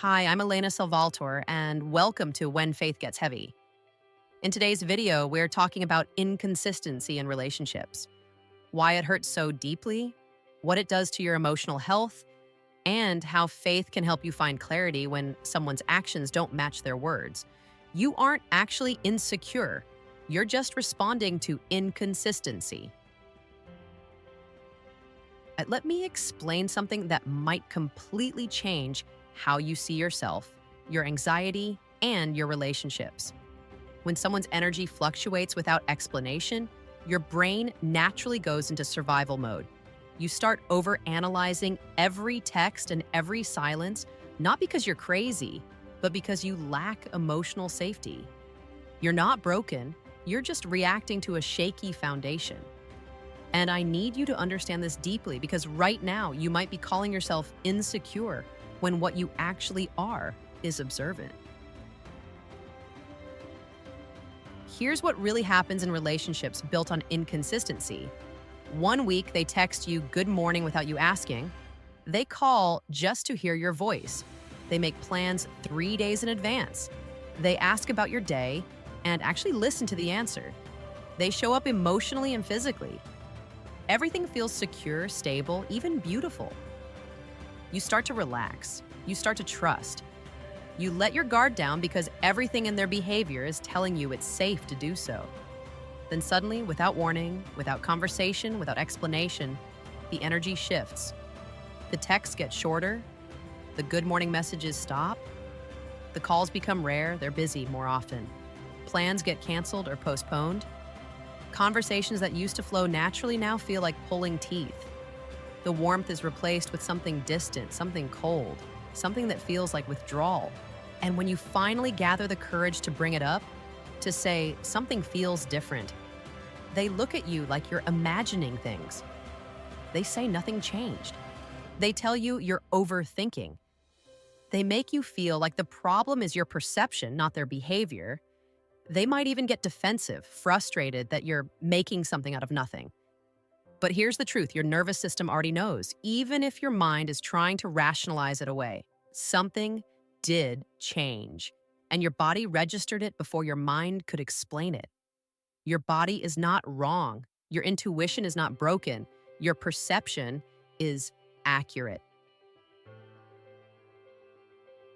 Hi, I'm Elena Salvaltor, and welcome to When Faith Gets Heavy. In today's video, we're talking about inconsistency in relationships, why it hurts so deeply, what it does to your emotional health, and how faith can help you find clarity when someone's actions don't match their words. You aren't actually insecure, you're just responding to inconsistency. Let me explain something that might completely change how you see yourself, your anxiety, and your relationships. When someone's energy fluctuates without explanation, your brain naturally goes into survival mode. You start overanalyzing every text and every silence, not because you're crazy, but because you lack emotional safety. You're not broken, you're just reacting to a shaky foundation. And I need you to understand this deeply because right now you might be calling yourself insecure when what you actually are is observant. Here's what really happens in relationships built on inconsistency. One week they text you good morning without you asking. They call just to hear your voice. They make plans 3 days in advance. They ask about your day and actually listen to the answer. They show up emotionally and physically. Everything feels secure, stable, even beautiful. You start to relax. You start to trust. You let your guard down because everything in their behavior is telling you it's safe to do so. Then suddenly, without warning, without conversation, without explanation, the energy shifts. The texts get shorter. The good morning messages stop. The calls become rare. They're busy more often. Plans get canceled or postponed. Conversations that used to flow naturally now feel like pulling teeth. The warmth is replaced with something distant, something cold, something that feels like withdrawal. And when you finally gather the courage to bring it up, to say something feels different, they look at you like you're imagining things. They say nothing changed. They tell you you're overthinking. They make you feel like the problem is your perception, not their behavior. They might even get defensive, frustrated that you're making something out of nothing. But here's the truth, your nervous system already knows, even if your mind is trying to rationalize it away. Something did change, and your body registered it before your mind could explain it. Your body is not wrong. Your intuition is not broken. Your perception is accurate.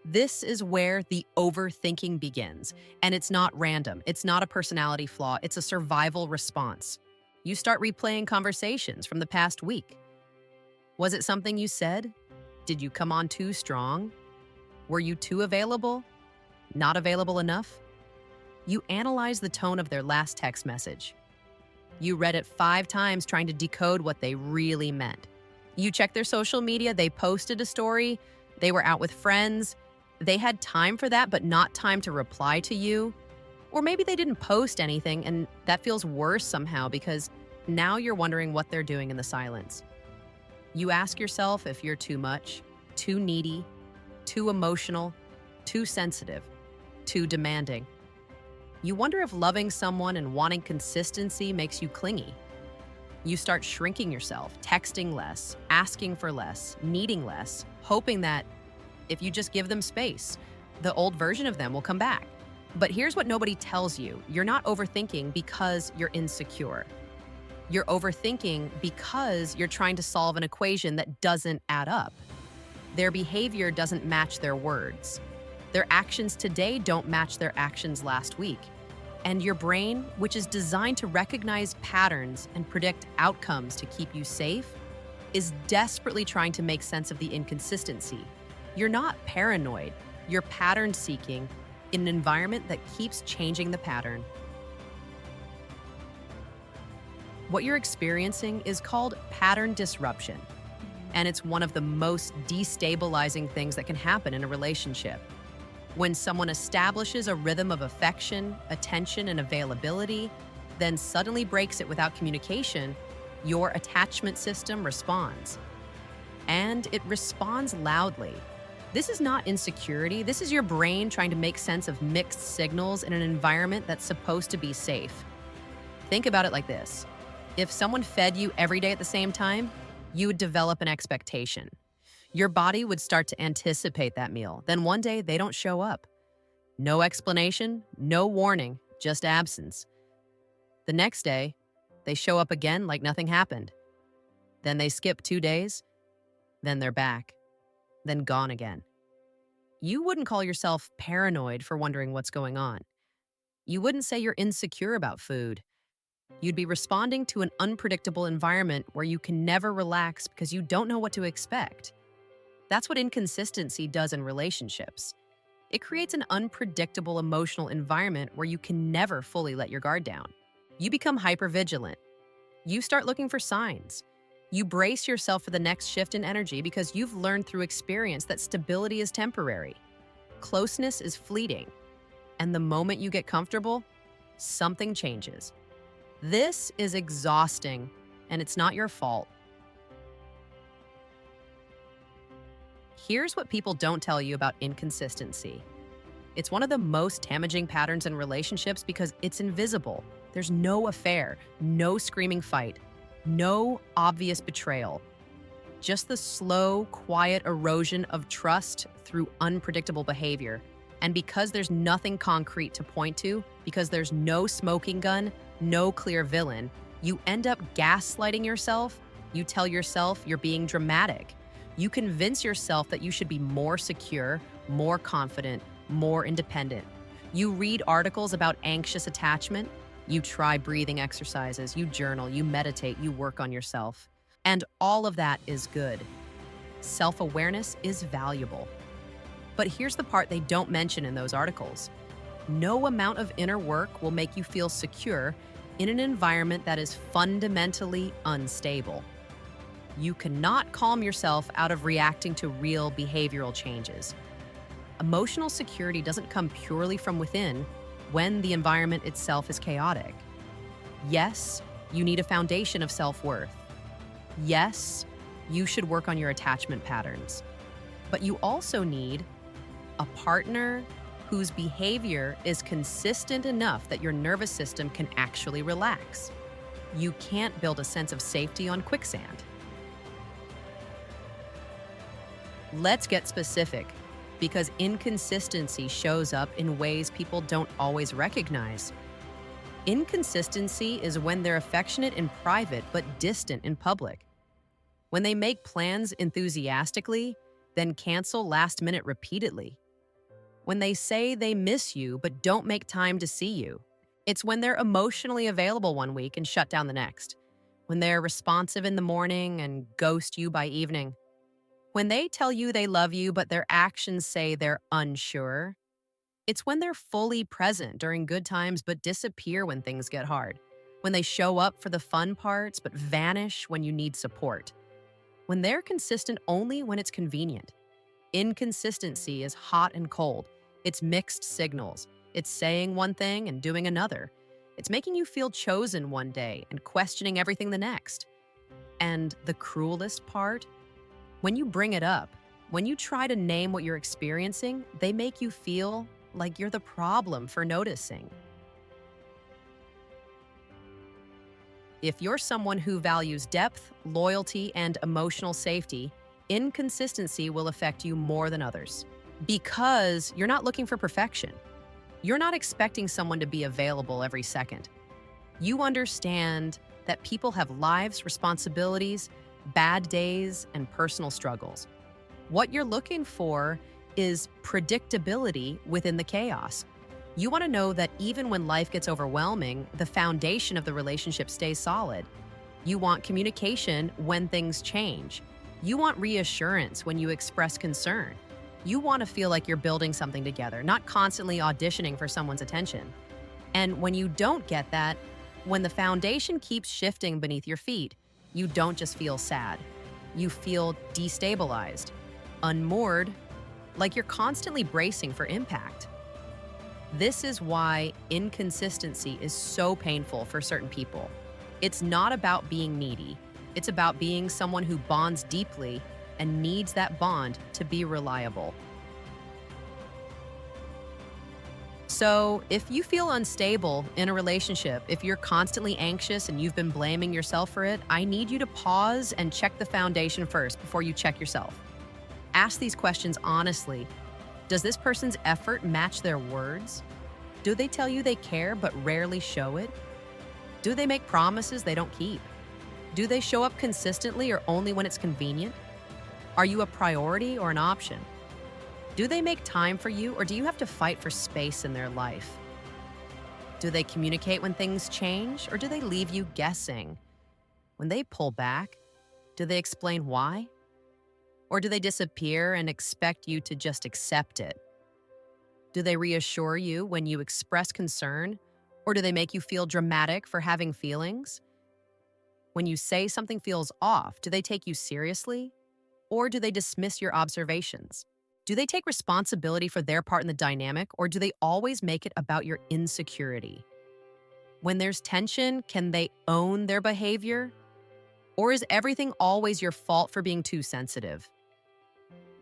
This is where the overthinking begins, and it's not random. It's not a personality flaw. It's a survival response. You start replaying conversations from the past week. Was it something you said? Did you come on too strong? Were you too available? Not available enough? You analyze the tone of their last text message. You read it 5 times trying to decode what they really meant. You check their social media. They posted a story. They were out with friends. They had time for that, but not time to reply to you. Or maybe they didn't post anything, and that feels worse somehow because now you're wondering what they're doing in the silence. You ask yourself if you're too much, too needy, too emotional, too sensitive, too demanding. You wonder if loving someone and wanting consistency makes you clingy. You start shrinking yourself, texting less, asking for less, needing less, hoping that if you just give them space, the old version of them will come back. But here's what nobody tells you. You're not overthinking because you're insecure. You're overthinking because you're trying to solve an equation that doesn't add up. Their behavior doesn't match their words. Their actions today don't match their actions last week. And your brain, which is designed to recognize patterns and predict outcomes to keep you safe, is desperately trying to make sense of the inconsistency. You're not paranoid. You're pattern seeking in an environment that keeps changing the pattern. What you're experiencing is called pattern disruption, and it's one of the most destabilizing things that can happen in a relationship. When someone establishes a rhythm of affection, attention, and availability, then suddenly breaks it without communication, your attachment system responds. And it responds loudly. This is not insecurity. This is your brain trying to make sense of mixed signals in an environment that's supposed to be safe. Think about it like this. If someone fed you every day at the same time, you would develop an expectation. Your body would start to anticipate that meal. Then one day they don't show up. No explanation, no warning, just absence. The next day, they show up again like nothing happened. Then they skip 2 days, then they're back, then gone again. You wouldn't call yourself paranoid for wondering what's going on. You wouldn't say you're insecure about food. You'd be responding to an unpredictable environment where you can never relax because you don't know what to expect. That's what inconsistency does in relationships. It creates an unpredictable emotional environment where you can never fully let your guard down. You become hypervigilant. You start looking for signs. You brace yourself for the next shift in energy because you've learned through experience that stability is temporary. Closeness is fleeting. And the moment you get comfortable, something changes. This is exhausting, and it's not your fault. Here's what people don't tell you about inconsistency. It's one of the most damaging patterns in relationships because it's invisible. There's no affair, no screaming fight, no obvious betrayal. Just the slow, quiet erosion of trust through unpredictable behavior. And because there's nothing concrete to point to, because there's no smoking gun, no clear villain, you end up gaslighting yourself. You tell yourself you're being dramatic. You convince yourself that you should be more secure, more confident, more independent. You read articles about anxious attachment. You try breathing exercises, you journal, you meditate, you work on yourself. And all of that is good. Self-awareness is valuable. But here's the part they don't mention in those articles. No amount of inner work will make you feel secure in an environment that is fundamentally unstable. You cannot calm yourself out of reacting to real behavioral changes. Emotional security doesn't come purely from within when the environment itself is chaotic. Yes, you need a foundation of self-worth. Yes, you should work on your attachment patterns. But you also need a partner whose behavior is consistent enough that your nervous system can actually relax. You can't build a sense of safety on quicksand. Let's get specific, because inconsistency shows up in ways people don't always recognize. Inconsistency is when they're affectionate in private but distant in public. When they make plans enthusiastically, then cancel last minute repeatedly. When they say they miss you but don't make time to see you. It's when they're emotionally available one week and shut down the next. When they're responsive in the morning and ghost you by evening. When they tell you they love you but their actions say they're unsure. It's when they're fully present during good times but disappear when things get hard. When they show up for the fun parts but vanish when you need support. When they're consistent only when it's convenient. Inconsistency is hot and cold. It's mixed signals. It's saying one thing and doing another. It's making you feel chosen one day and questioning everything the next. And the cruelest part? When you bring it up, when you try to name what you're experiencing, they make you feel like you're the problem for noticing. If you're someone who values depth, loyalty, and emotional safety, inconsistency will affect you more than others. Because you're not looking for perfection. You're not expecting someone to be available every second. You understand that people have lives, responsibilities, bad days, and personal struggles. What you're looking for is predictability within the chaos. You want to know that even when life gets overwhelming, the foundation of the relationship stays solid. You want communication when things change. You want reassurance when you express concern. You want to feel like you're building something together, not constantly auditioning for someone's attention. And when you don't get that, when the foundation keeps shifting beneath your feet, you don't just feel sad. You feel destabilized, unmoored, like you're constantly bracing for impact. This is why inconsistency is so painful for certain people. It's not about being needy. It's about being someone who bonds deeply and needs that bond to be reliable. So, if you feel unstable in a relationship, if you're constantly anxious and you've been blaming yourself for it, I need you to pause and check the foundation first before you check yourself. Ask these questions honestly. Does this person's effort match their words? Do they tell you they care but rarely show it? Do they make promises they don't keep? Do they show up consistently or only when it's convenient? Are you a priority or an option? Do they make time for you or do you have to fight for space in their life? Do they communicate when things change or do they leave you guessing? When they pull back, do they explain why? Or do they disappear and expect you to just accept it? Do they reassure you when you express concern? Or do they make you feel dramatic for having feelings? When you say something feels off, do they take you seriously? Or do they dismiss your observations? Do they take responsibility for their part in the dynamic, or do they always make it about your insecurity? When there's tension, can they own their behavior? Or is everything always your fault for being too sensitive?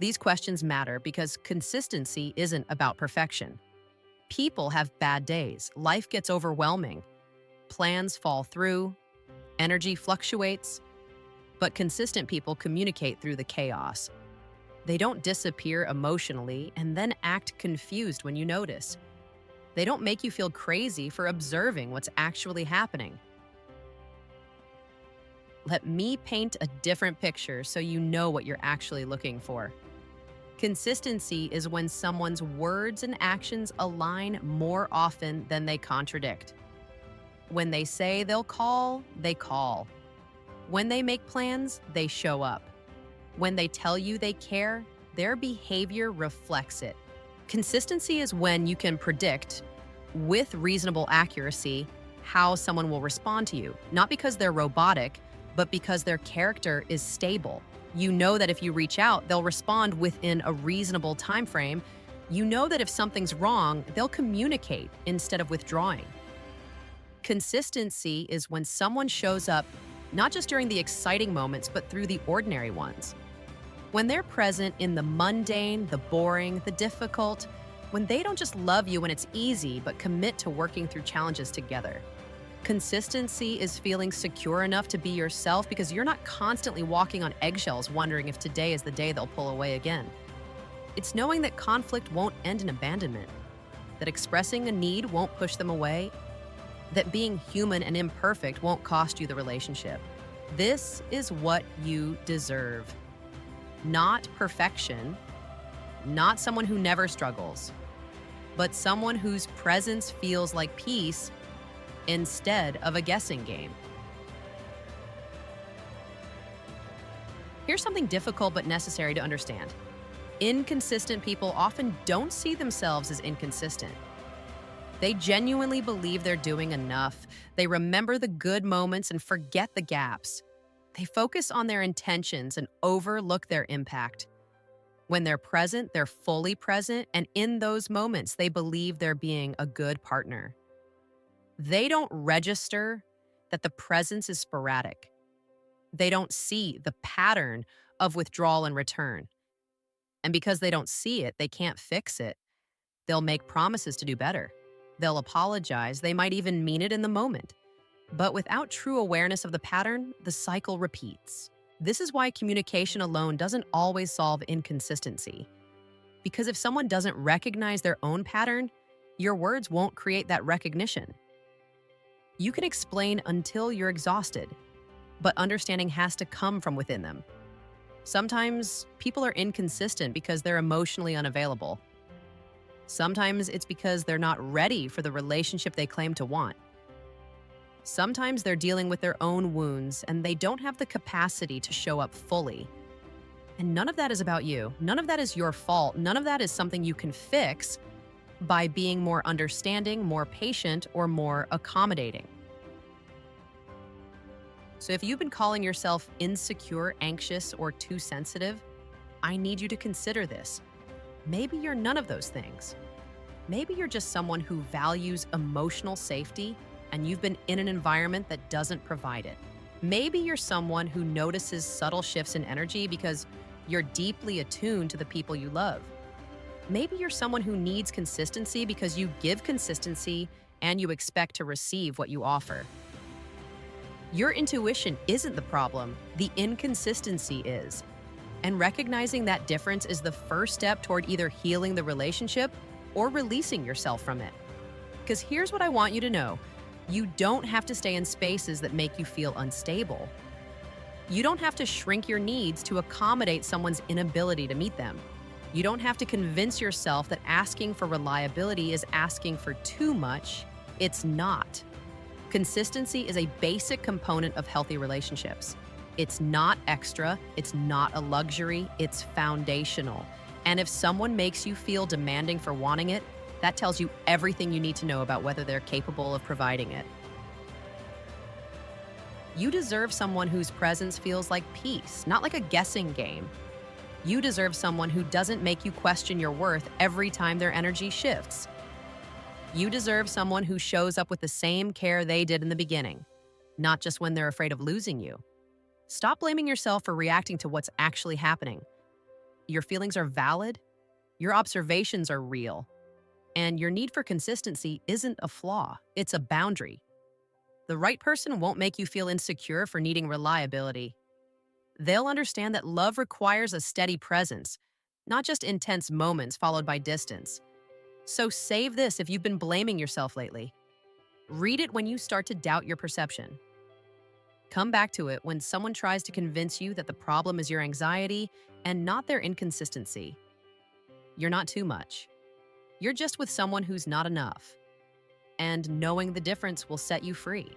These questions matter because consistency isn't about perfection. People have bad days, life gets overwhelming, plans fall through, energy fluctuates, but consistent people communicate through the chaos. They don't disappear emotionally and then act confused when you notice. They don't make you feel crazy for observing what's actually happening. Let me paint a different picture so you know what you're actually looking for. Consistency is when someone's words and actions align more often than they contradict. When they say they'll call, they call. When they make plans, they show up. When they tell you they care, their behavior reflects it. Consistency is when you can predict, with reasonable accuracy, how someone will respond to you, not because they're robotic, but because their character is stable. You know that if you reach out, they'll respond within a reasonable time frame. You know that if something's wrong, they'll communicate instead of withdrawing. Consistency is when someone shows up not just during the exciting moments, but through the ordinary ones. When they're present in the mundane, the boring, the difficult, when they don't just love you when it's easy, but commit to working through challenges together. Consistency is feeling secure enough to be yourself because you're not constantly walking on eggshells wondering if today is the day they'll pull away again. It's knowing that conflict won't end in abandonment, that expressing a need won't push them away, that being human and imperfect won't cost you the relationship. This is what you deserve. Not perfection, not someone who never struggles, but someone whose presence feels like peace instead of a guessing game. Here's something difficult but necessary to understand. Inconsistent people often don't see themselves as inconsistent. They genuinely believe they're doing enough. They remember the good moments and forget the gaps. They focus on their intentions and overlook their impact. When they're present, they're fully present, and in those moments, they believe they're being a good partner. They don't register that the presence is sporadic. They don't see the pattern of withdrawal and return. And because they don't see it, they can't fix it. They'll make promises to do better. They'll apologize. They might even mean it in the moment. But without true awareness of the pattern, the cycle repeats. This is why communication alone doesn't always solve inconsistency. Because if someone doesn't recognize their own pattern, your words won't create that recognition. You can explain until you're exhausted, but understanding has to come from within them. Sometimes people are inconsistent because they're emotionally unavailable. Sometimes it's because they're not ready for the relationship they claim to want. Sometimes they're dealing with their own wounds and they don't have the capacity to show up fully. And none of that is about you. None of that is your fault. None of that is something you can fix by being more understanding, more patient, or more accommodating. So if you've been calling yourself insecure, anxious, or too sensitive, I need you to consider this. Maybe you're none of those things. Maybe you're just someone who values emotional safety and you've been in an environment that doesn't provide it. Maybe you're someone who notices subtle shifts in energy because you're deeply attuned to the people you love. Maybe you're someone who needs consistency because you give consistency and you expect to receive what you offer. Your intuition isn't the problem, the inconsistency is. And recognizing that difference is the first step toward either healing the relationship or releasing yourself from it. Because here's what I want you to know: you don't have to stay in spaces that make you feel unstable. You don't have to shrink your needs to accommodate someone's inability to meet them. You don't have to convince yourself that asking for reliability is asking for too much. It's not. Consistency is a basic component of healthy relationships. It's not extra, it's not a luxury, it's foundational. And if someone makes you feel demanding for wanting it, that tells you everything you need to know about whether they're capable of providing it. You deserve someone whose presence feels like peace, not like a guessing game. You deserve someone who doesn't make you question your worth every time their energy shifts. You deserve someone who shows up with the same care they did in the beginning, not just when they're afraid of losing you. Stop blaming yourself for reacting to what's actually happening. Your feelings are valid, your observations are real, and your need for consistency isn't a flaw, it's a boundary. The right person won't make you feel insecure for needing reliability. They'll understand that love requires a steady presence, not just intense moments followed by distance. So save this if you've been blaming yourself lately. Read it when you start to doubt your perception. Come back to it when someone tries to convince you that the problem is your anxiety and not their inconsistency. You're not too much. You're just with someone who's not enough. And knowing the difference will set you free.